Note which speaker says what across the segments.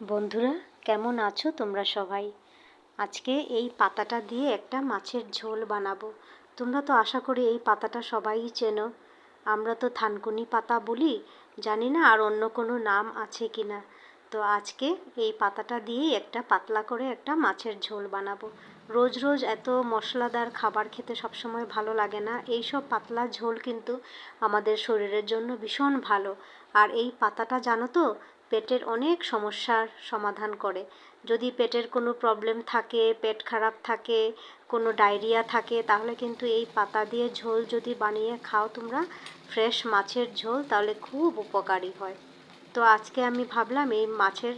Speaker 1: বন্ধুরা, কেমন আছো তোমরা সবাই? আজকে এই পাতাটা দিয়ে একটা মাছের ঝোল বানাবো। তোমরা তো আশা করি এই পাতাটা সবাই চেনো। আমরা তো থানকুনি পাতা বলি, জানি না আর অন্য কোনো নাম আছে কি না। তো আজকে এই পাতাটা দিয়েই একটা পাতলা করে একটা মাছের ঝোল বানাবো। রোজ রোজ এত মশলাদার খাবার খেতে সবসময় ভালো লাগে না। এই সব পাতলা ঝোল কিন্তু আমাদের শরীরের জন্য ভীষণ ভালো। আর এই পাতাটা জানো তো, পেটের অনেক সমস্যার সমাধান করে। যদি পেটের কোনো প্রবলেম থাকে, পেট খারাপ থাকে, কোনো ডায়রিয়া থাকে, তাহলে কিন্তু এই পাতা দিয়ে ঝোল যদি বানিয়ে খাও তোমরা, ফ্রেশ মাছের ঝোল, তাহলে খুব উপকারী হয়। তো আজকে আমি ভাবলাম এই মাছের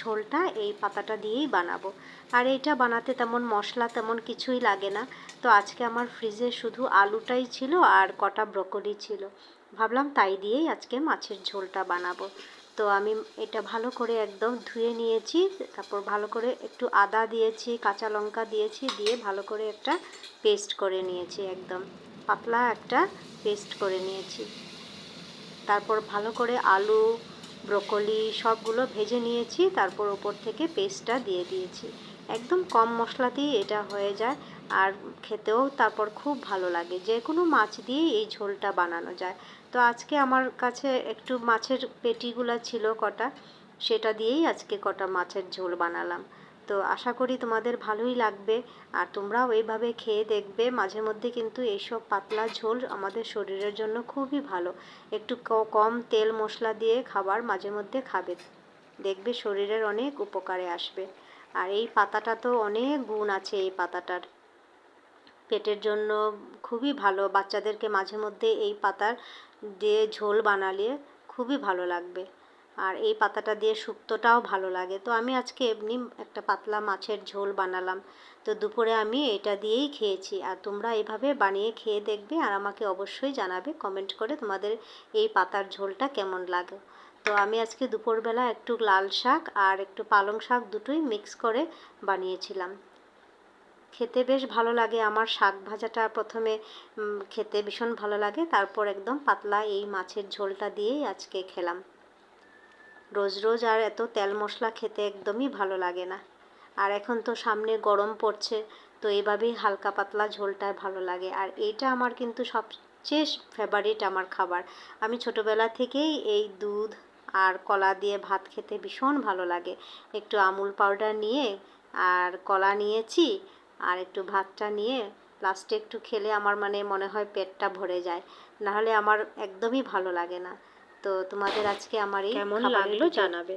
Speaker 1: ঝোলটা এই পাতাটা দিয়েই বানাবো। আর এইটা বানাতে তেমন মশলা তেমন কিছুই লাগে না। তো আজকে আমার ফ্রিজে শুধু আলুটাই ছিল আর কটা ব্রকলি ছিল। ভাবলাম তাই দিয়েই আজকে মাছের ঝোলটা বানাবো। তো আমি এটা ভালো করে একদম ধুয়ে নিয়েছি, তারপর ভালো করে একটু আদা দিয়েছি, কাঁচা লঙ্কা দিয়েছি, দিয়ে ভালো করে একটা পেস্ট করে নিয়েছি, একদম পাতলা একটা পেস্ট করে নিয়েছি। তারপর ভালো করে আলু, ব্রকলি সবগুলো ভেজে নিয়েছি, তারপর ওপর থেকে পেস্টটা দিয়ে দিয়েছি। একদম কম মশলাতেই এটা হয়ে যায়, আর খেতেও তারপর খুব ভালো লাগে। যে কোনো মাছ দিয়েই এই ঝোলটা বানানো যায়। তো আজকে আমার কাছে একটু মাছের পেটিগুলো ছিল কটা, সেটা দিয়েই আজকে কটা মাছের ঝোল বানালাম। তো আশা করি তোমাদের ভালোই লাগবে, আর তোমরাও এইভাবে খেয়ে দেখবে। মাঝে মধ্যে কিন্তু এইসব পাতলা ঝোল আমাদের শরীরের জন্য খুবই ভালো। একটু কম তেল মশলা দিয়ে খাবার মাঝে মধ্যে খাবে, দেখবে শরীরের অনেক উপকারে আসবে। আর এই পাতাটা তো অনেক গুণ আছে, এই পাতাটার পেটের জন্য খুবই ভালো। বাচ্চাদেরকে মাঝে মধ্যে এই পাতার দিয়ে ঝোল বানালে খুবই ভালো লাগবে। আর এই পাতাটা দিয়ে শুক্তোটাও ভালো লাগে। তো আমি আজকে এমনি একটা পাতলা মাছের ঝোল বানালাম। তো দুপুরে আমি এটা দিয়েই খেয়েছি। আর তোমরা এভাবে বানিয়ে খেয়ে দেখবে, আর আমাকে অবশ্যই জানাবে কমেন্ট করে তোমাদের এই পাতার ঝোলটা কেমন লাগে। তো আমি আজকে দুপুরবেলা একটু লাল শাক আর একটু পালং শাক দুটোই মিক্স করে বানিয়েছিলাম। খেতে বেশ ভালো লাগে। আমার শাক ভাজাটা প্রথমে খেতে ভীষণ ভালো লাগে, তারপর একদম পাতলা এই মাছের ঝোলটা দিয়েই আজকে খেলাম। রোজ রোজ আর এত তেল মশলা খেতে একদমই ভালো লাগে না। আর এখন তো সামনে গরম পড়ছে, তো এইভাবেই হালকা পাতলা ঝোলটায় ভালো লাগে। আর এইটা আমার কিন্তু সবচেয়ে ফেভারিট আমার খাবার। আমি ছোটোবেলা থেকেই এই দুধ আর কলা দিয়ে ভাত খেতে ভীষণ ভালো লাগে। একটু আমুল পাউডার নিয়ে আর কলা নিয়েছি, আর একটু ভাতটা নিয়ে লাস্টে একটু খেলে আমার মনে হয় পেটটা ভরে যায়, নাহলে আমার একদমই ভালো লাগে না। তো তোমাদের আজকে আমার এই
Speaker 2: কেমন
Speaker 1: খাবারের
Speaker 2: লাগলো জানাবে।